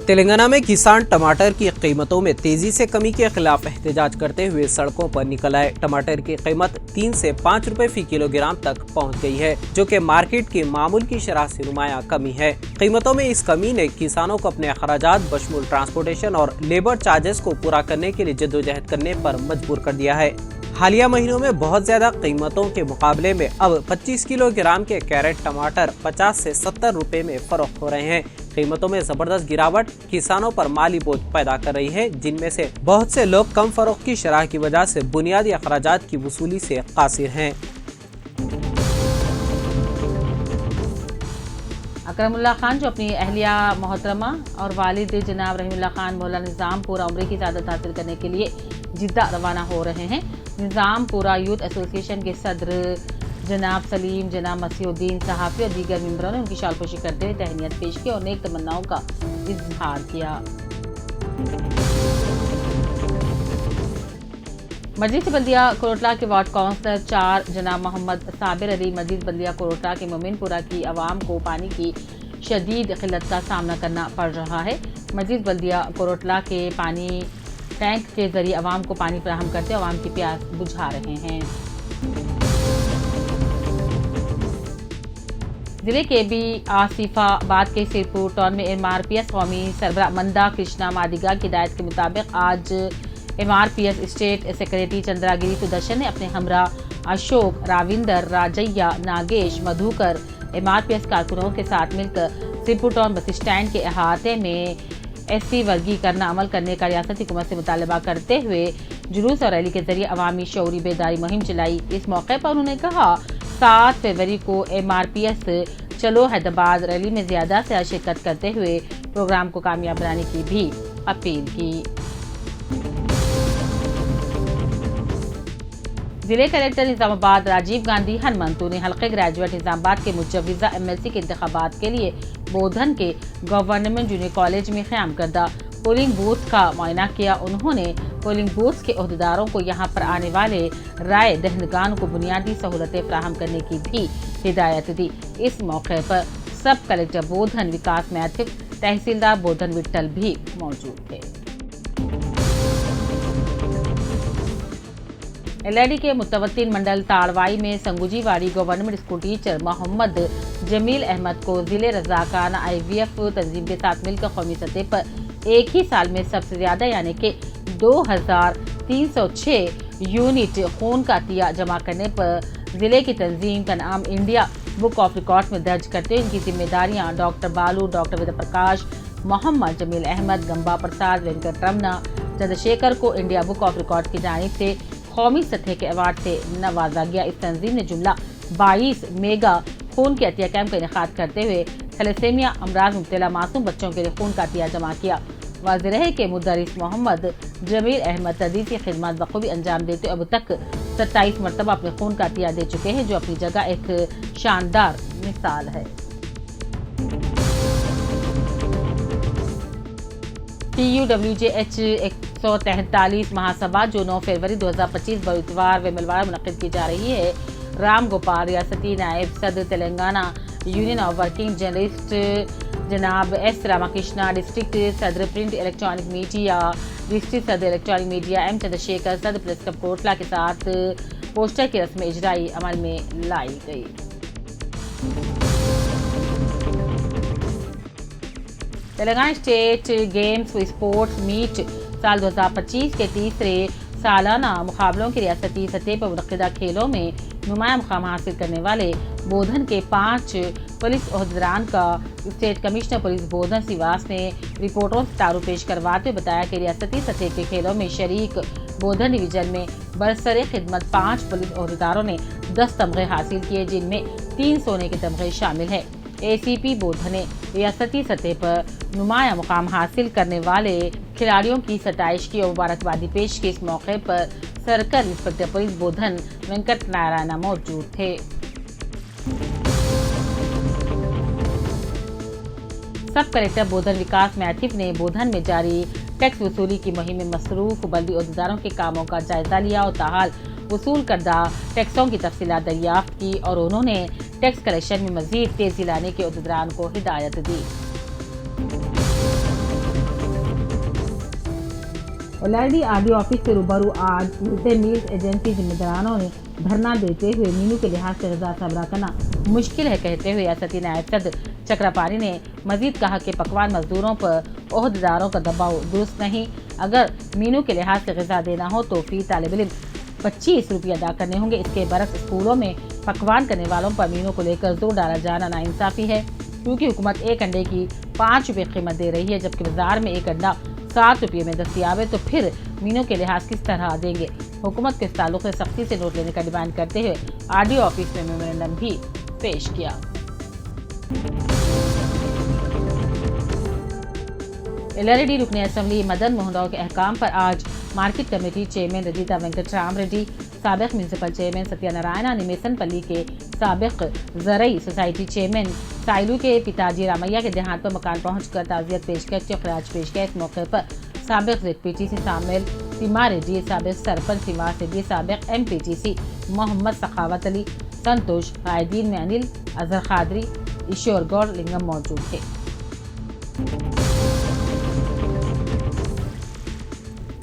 تلنگانہ میں کسان ٹماٹر کی قیمتوں میں تیزی سے کمی کے خلاف احتجاج کرتے ہوئے سڑکوں پر نکل آئے۔ ٹماٹر کی قیمت 3 سے 5 روپے فی کلو گرام تک پہنچ گئی ہے، جو کہ مارکیٹ کی معمول کی شرح سے نمایاں کمی ہے۔ قیمتوں میں اس کمی نے کسانوں کو اپنے اخراجات بشمول ٹرانسپورٹیشن اور لیبر چارجز کو پورا کرنے کے لیے جدوجہد کرنے پر مجبور کر دیا ہے۔ حالیہ مہینوں میں بہت زیادہ قیمتوں کے مقابلے میں اب 25 کلو گرام کے کیرٹ ٹماٹر 50 سے 70 روپے میں فروخت ہو رہے ہیں۔ قیمتوں میں زبردست گراوٹ کسانوں پر مالی بوجھ پیدا کر رہی ہے، جن میں سے بہت سے لوگ کم فروخت کی شرح کی وجہ سے بنیادی اخراجات کی وصولی سے قاصر ہیں۔ اکرم اللہ خان جو اپنی اہلیہ محترمہ اور والد جناب رحیم اللہ خان مولا نظام پورہ عمرے کی سعادت حاصل کرنے کے لیے جدہ روانہ ہو رہے ہیں۔ نظام پورہ یوتھ ایسوسی ایشن کے صدر جناب سلیم، جناب مسیح الدین صحافی اور دیگر ممبروں نے ان کی شالپوشی کرتے ہوئے تہنیت پیش کی اور نیک تمناؤں کا اظہار کیا۔ مجلس بلدیہ کوروٹلا کے وارڈ کونسلر 4 جناب محمد صابر علی مجلس بلدیہ کوروٹلا کے مومن پورہ کی عوام کو پانی کی شدید قلت کا سامنا کرنا پڑ رہا ہے۔ مجلس بلدیہ کوروٹلا کے پانی ٹینک کے ذریعے عوام کو پانی فراہم کرتے عوام کی پیاس بجھا رہے ہیں۔ ضلع کے بی آصف آباد کے سرپور ٹاؤن میں ایم آر پی ایس قومی سربراہ مندا کرشنا مادگا کی ہدایت کے مطابق آج M R P S state secretary Chandra Giri Sudarshan نے اپنے ہمراہ Ashok, Ravinder, Rajaiah, Nagesh, Madhukar M R P S کارکنوں کے ساتھ مل کر سرپور ٹاؤن بس اسٹینڈ کے احاطے میں ایس سی ورگی کرنا عمل کرنے کا ریاستی حکومت سے مطالبہ کرتے ہوئے جلوس اور ریلی کے ذریعے عوامی شعوری بیداری مہم چلائی۔ اس موقع پر انہوں نے کہا 7 فروری کو ایم آر پی ایس چلو حیدرآباد ریلی میں زیادہ سے شرکت کرتے ہوئے پروگرام کو کامیاب بنانے کی بھی اپیل کی۔ ضلع کلکٹر نظام آباد راجیو گاندھی ہنمنتو نے حلقے گریجویٹ نظام آباد کے مجوزہ ایم ایل سی کے انتخابات کے لیے بودھن کے گورنمنٹ جونیئر کالج میں قیام کردہ پولنگ بوتھ کا معائنہ کیا۔ انہوں نے پولنگ بوتھ کے عہدیداروں کو یہاں پر آنے والے رائے دہندگان کو بنیادی سہولتیں فراہم کرنے کی بھی ہدایت دی۔ اس موقع پر سب کلکٹر بودھن وکاس میتھو، تحصیلدار بودھن وٹل بھی موجود تھے۔ ایل آئی ڈی کے متوطن منڈل تاڑوائی میں سنگوجی واڑی گورنمنٹ اسکول ٹیچر محمد جمیل احمد کو ضلع رضاکارانہ آئی وی ایف تنظیم کے ساتھ مل کر قومی سطح پر ایک ہی سال میں سب سے زیادہ یعنی کہ 2306 یونٹ خون کا عطیہ جمع کرنے پر ضلع کی تنظیم کا نام انڈیا بک آف ریکارڈ میں درج کرتے ہوئے ان کی ذمہ داریاں ڈاکٹر بالو، ڈاکٹر ویدا پرکاش، محمد جمیل احمد، گمبا پرساد، وینکٹ رمنا، چندر شیکھر کو انڈیا بک آف ریکارڈ کی جانب سے قومی سطح کے ایوارڈ سے نوازا گیا۔ اس تنظیم نے جملہ 22 میگا خون کے عطیہ کیمپ کا انعقاد کرتے ہوئے تھیلیسیمیا امراض مبتلا معصوم بچوں کے لیے خون کا عطیہ جمع کیا۔ واضح رہے کہ مدرس محمد جمیل احمد تدریسی خدمات بخوبی انجام دیتے اب تک 27 مرتبہ اپنے خون کا عطیہ دے چکے ہیں، جو اپنی جگہ ایک شاندار مثال ہے۔ TUWJH 143 مہاسبھا جو 9 فروری 2025 بروتوار و ملوار منعقد کی جا رہی ہے۔ رام گوپال ریاستی نائب صدر Telangana union of working journalist جناب ایس راما کرشنا، ڈسٹرکٹ صدر پرنٹ الیکٹرانک میڈیا، ڈسٹرکٹ صدر electronic media M Chandra Shekhar, صدر پریس کلب کوٹلا کے ساتھ پوسٹر کی رسم اجرائی عمل میں لائی گئی۔ تلنگانہ اسٹیٹ گیمز و اسپورٹس میٹ سال 2025 کے تیسرے سالانہ مقابلوں کی ریاستی سطح پر منعقدہ کھیلوں میں نمایاں مقام حاصل کرنے والے بودھن کے 5 پولیس عہدیداران کا اسٹیٹ کمشنر پولیس بودھن سیواس نے رپورٹوں سے تعارف پیش کرواتے ہوئے بتایا کہ ریاستی سطح کے کھیلوں میں شریک بودھن ڈویژن میں برسر خدمت 5 پولیس عہدیداروں نے 10 تمغے حاصل کیے، جن میں 3 سونے کے تمغے شامل ہیں۔ اے سی پی بودھن نے ریاستی سطح پر نمایاں مقام حاصل کرنے والے کھلاڑیوں کی ستائش کی اور مبارکبادی پیش کی۔ اس موقع پر circle inspector police Bodhan Venkat Narayana موجود تھے۔ سب کلکٹر بودھن وکاس میتھو نے بودھن میں جاری टैक्स वसूली की मुहिम में मसरूफ बल्दी अहदेदारों के कामों का जायजा लिया और ताहाल वसूल करदा टैक्सों की तफसीलात दरियाफ्त की और उन्होंने टैक्स कलेक्शन में मजीद तेजी लाने के अहदेदारों को हिदायत दी। एलआरडी आरडी ऑफिस से रूबरू आज मिड मील्स एजेंसी जिम्मेदारानों ने धरना देते हुए मीनू के लिहाज से गजा सबरा करना मुश्किल है कहते हुए रियासती नायब सदर चक्रपाणी ने मजीद कहा कि पकवान मजदूरों पर ओहदेदारों का दबाव दुरुस्त नहीं। अगर मीनू के लिहाज से गजा देना हो तो फी तालिब इल्म 25 रुपये अदा करने होंगे। इसके बरक्स स्कूलों में पकवान करने वालों पर मीनू को लेकर जोर डाला जाना नाइंसाफी है, क्योंकि हुकूमत एक अंडे की 5 रुपये कीमत दे रही है जबकि बाजार में एक अंडा 7 रुपये में दस्तियाब है, तो फिर मीनू के लिहाज किस तरह देंगे। हुकूमत के इस ताल्लुक से सख्ती से नोट लेने का डिमांड करते हुए आरडी ऑफिस में मेमोरेंडम भी पेश किया। एलआरडी रुकन असम्बली मदन मोहन राव के अहकाम पर आज market committee chairman Rajitha Venkatram Reddy, साबिक म्यूनसिपल चेयरमैन सत्यानारायण निमेसनपल्ली के साबिक ज़रई सोसाइटी चेयरमैन साइलू के पिताजी रामैया के देहांत पर मकान पहुंचकर ताज़ियत पेश करके खराज पेश किया। इस मौके पर साबिक ZPTC शामिल सीमा रेड्डी, साबिक सरपंच सीमा रेड्डी, साबिक MPTC मोहम्मद सखावत अली, संतोष कायदीन में अनिल, अजहर खादरी, ईश्वर गौर लिंगम मौजूद थे।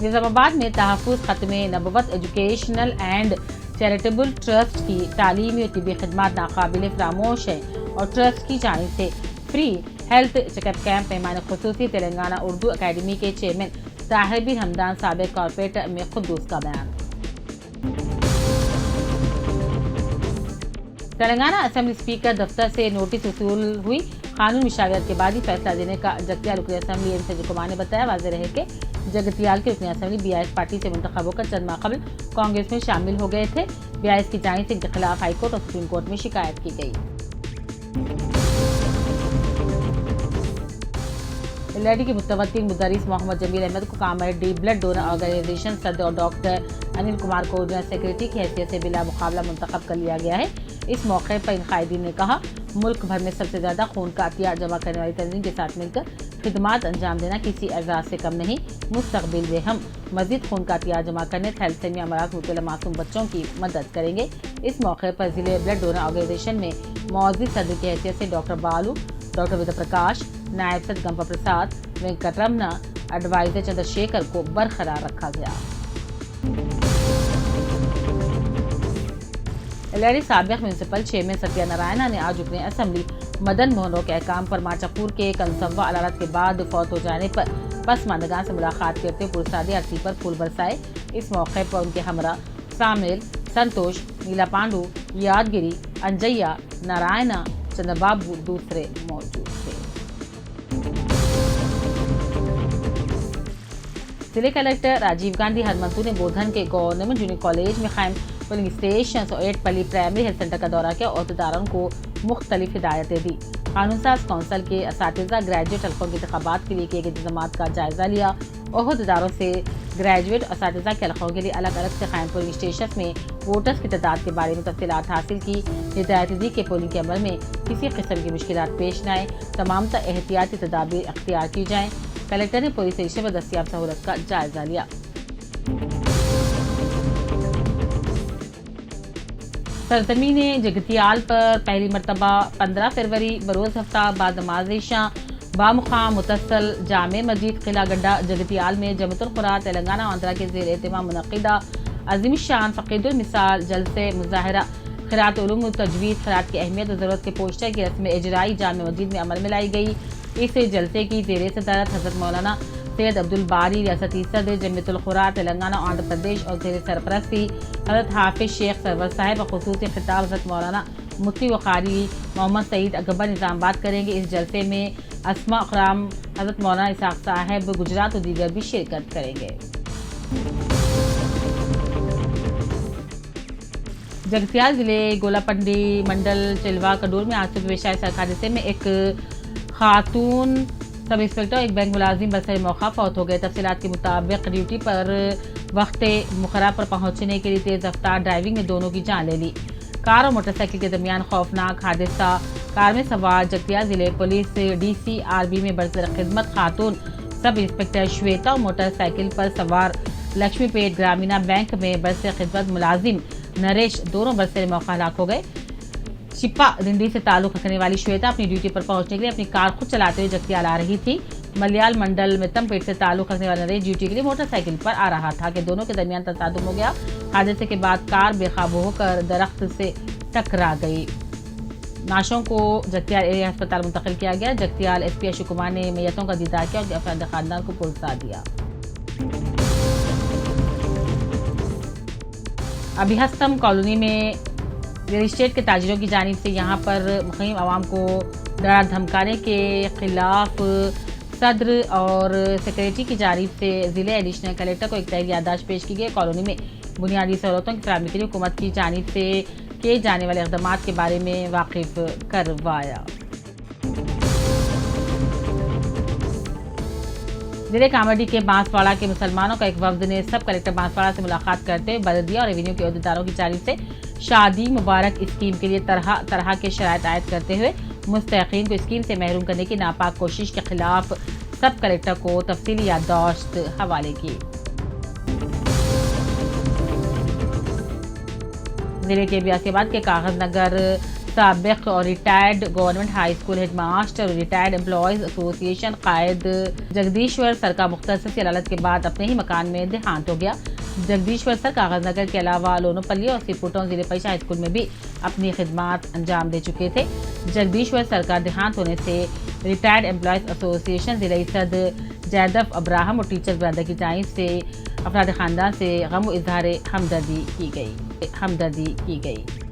निजामाबाद में तहफ़्फ़ुज़ ख़त्मे नबुव्वत एजुकेशनल एंड चैरिटेबल ट्रस्ट की तालीमी और तिब्बी खिदमात नाकाबिल फरामोश है और ट्रस्ट की जानिब से फ्री हेल्थ चेकअप कैंप मेहमान खुसूसी तेलंगाना उर्दू अकेडमी के चेयरमैन ताहिर बिन हमदान, साबिक कॉर्पोरेटर में खुद्दूस का बयान। तेलंगाना असेंबली स्पीकर दफ्तर से नोटिस वसूल हुई, कानून मशावरत के बाद ही फैसला देने का जगतियाल रुकन असम्बली एम सज्जद कुमार ने बताया। वाज़ेह रहे कि जगतियाल के रुकन असम्बली BIS पार्टी से मुंतखब होकर चंद माह कबल कांग्रेस में शामिल हो गए थे। BIS की जानिब से इनके खिलाफ हाईकोर्ट और सुप्रीम कोर्ट में शिकायत की गई। एलआरडी के मुतवक्किल मुदर्रिस मोहम्मद जमील अहमद को comrade the blood donor organisation सदर और डॉक्टर अनिल कुमार को जनरल सेक्रेटरी की हैसियत से बिला मुकाबला मुंतखब कर लिया गया है। इस मौके पर इन कायदीन ने कहा, मुल्क भर में सबसे ज्यादा खून का अतिया जमा करने वाली तंजीम के साथ मिलकर खिदमात अंजाम देना किसी एजाज से कम नहीं। मुस्तकबिल में हम मजीद खून का अतिया जमा करने थैलेसीमिया अमराज मुबतला मासूम बच्चों की मदद करेंगे। इस मौके पर जिले ब्लड डोनर ऑर्गेनाइजेशन में मौजूद सदर की हैसियत से डॉक्टर बालू, डॉक्टर विद्या प्रकाश, नायब सदर गंपा प्रसाद, वेंकटरमना, एडवाइजर चंद्रशेखर को बरकरार रखा गया। एलआरडी साबिक म्यूनसिपल चेयरमैन सत्यानारायण ने आज रुकन असम्बली मदन मोहन राव के अहकाम पर माचापुर के कंसवा अदालत के बाद फौत हो जाने पर पसमानदगान से मुलाकात करते हुए पुरसादी अर्थी पर फूल बरसाए। इस मौके पर उनके हमरा शामिल संतोष, नीला पांडू, यादगिरी, अंजैया, नारायणा, चंद्रबाबू दूसरे मौजूद थे। जिले कलेक्टर राजीव गांधी हरमंतु ने बोधन के गवर्नमेंट जूनियर कॉलेज में कायम पोलिंग स्टेशन और 8 पल्ली प्राइमरी हेल्थ सेंटर का दौरा किया और अहदेदारों को मुख्तलिफ हिदायतें दी। कानून साज कौंसिल के असातिज़ा ग्रेजुएट हल्कों के इंतखाबात के लिए किए गए इंतजामात का जायजा लिया और अहदेदारों से ग्रेजुएट असातिज़ा के हल्कों के लिए अलग अलग से कायम पोलिंग स्टेशन में वोटर्स की तादाद के बारे में तफसीलात हासिल की। हिदायत दी कि पोलिंग के अमल में किसी किस्म की मुश्किलात पेश न आए, तमाम एहतियाती तदाबीर अख्तियार की जाएँ। कलेक्टर ने पुलिस स्टेशन में दस्तियाब सहूलत का जायजा लिया। सरजमी ने जगतियाल पर पहली मरतबा 15 फरवरी बरोज़ हफ्ता बाद नमाज़-ए-इशा बामुकाम मुतस्सल जामे मस्जिद किला गड्ढा जगतियाल में जमतुल खुरा तेलंगाना आंध्रा के ज़ेर एहतमाम मुनक़िदा अज़ीम शान फ़क़ीदुल मिसाल जलसे मुज़ाहिरा क़िराअत उलूम व तजवीज़ क़िराअत की अहमियत और ज़रूरत के पोश्तर की रस्म इजराई जामे मस्जिद में अमल में लाई गई। इस जलसे की ज़ेर सदारत हज़रत मौलाना सैयद अब्दुल बारी रियासती सदर जमीयतुल खुरा तेलंगाना आंध्र प्रदेश और ज़ेर सरपरस्ती हज़रत हाफिज़ शेख सरवर साहिब और ख़ुसूसी खिताब हज़रत मौलाना मुफ्ती व क़ारी मोहम्मद सईद अकबर निज़ामबाद करेंगे। इस जलसे में अस्मा अक़राम हज़रत मौलाना इसाक़ साहिब गुजरात और दीगर भी शिरकत करेंगे। जगतियाल ज़िले गोलापंडी मंडल चिलवा कडूर में आज सुबह पेश आए सड़क हादसे में एक खातून सब इंस्पेक्टर एक बैंक मुलाजिम बरसर मौका फौत हो गए। तफसीलात के मुताबिक ड्यूटी पर वक्त मुकर्रर पर पहुंचने के लिए तेज रफ्तार ड्राइविंग में दोनों की जान ले ली। कार और मोटरसाइकिल के दरमियान खौफनाक हादसा। कार में सवार जगतियाल जिले पुलिस DCRB में बरसर खिदमत खातून सब इंस्पेक्टर श्वेता और मोटरसाइकिल पर सवार लक्ष्मीपेट ग्रामीणा बैंक में बरसे खिदमत मुलाजिम नरेश दोनों बरसे मौका हलाक हो गए। चिप्पा दिंडी से ताल्लुक रखने वाली श्वेता अपनी ड्यूटी पर पहुंचने के लिए अपनी कार खुद चलाते हुए जगतियाल आ रही थी। मलयाल मंडल मितमपेट से ताल्लुक रखने वाला नरेश ड्यूटी के लिए मोटरसाइकिल पर आ रहा था कि दोनों के दरमियान तसादुम हो गया। हादसे के बाद कार बेकाबू होकर दरख्त से टकरा गई। नाशों को जगतियाल एरिया अस्पताल मुंतकिल किया गया। जगतियाल एसपी अशोक कुमार ने मैयतों का दीदार किया और अफराद खानदान को पुरस्कार दिया। अभिहस्तम कॉलोनी में रियल एस्टेट के ताजिरों की जानिब से यहाँ पर मुक़ीम आवाम को डरा धमकाने के खिलाफ सदर और सेक्रेटरी की जानिब से ज़िले एडिशनल कलेक्टर को एक तहरीर याददाश्त पेश की गई। कॉलोनी में बुनियादी सहूलतों की फराहमी के लिए हुकूमत की जानिब से किए जाने वाले इक़दामात के बारे में वाकिफ़ करवाया। ज़िले कामाडी के बांसवाड़ा के मुसलमानों का एक वफ्द ने सब कलेक्टर बांसवाड़ा से मुलाकात करते हुए बल्दिया और रेवेन्यू के अहदेदारों की जानिब से शादी मुबारक स्कीम के लिए तरह तरह के शराइत आयद करते हुए मुस्तहिक़ीन को स्कीम से महरूम करने की नापाक कोशिश के खिलाफ सब कलेक्टर को तफसीली याददाश्त हवाले की। जिले के बियासीबाद के कागज नगर साबिक और retired government high school headmaster और रिटायर्ड एम्प्लॉयज़ एसोसिएशन कायद जगदीश्वर सर का मुख्तसर सी अदालत के बाद अपने ही मकान में देहांत हो गया। जगदीश्वर सर कागज नगर के अलावा लोनोपल्ली और सिरपुटों जिले परिषद हाई स्कूल में भी अपनी खिदमात अंजाम दे चुके थे। जगदीश्वर सर का देहांत होने से रिटायर्ड एम्प्लॉयज़ एसोसिएशन जिला सद जैदफ अब्राहम और टीचर ब्रदर की जानिब से अफराद खानदान से गम इजहार हमदर्दी की गई।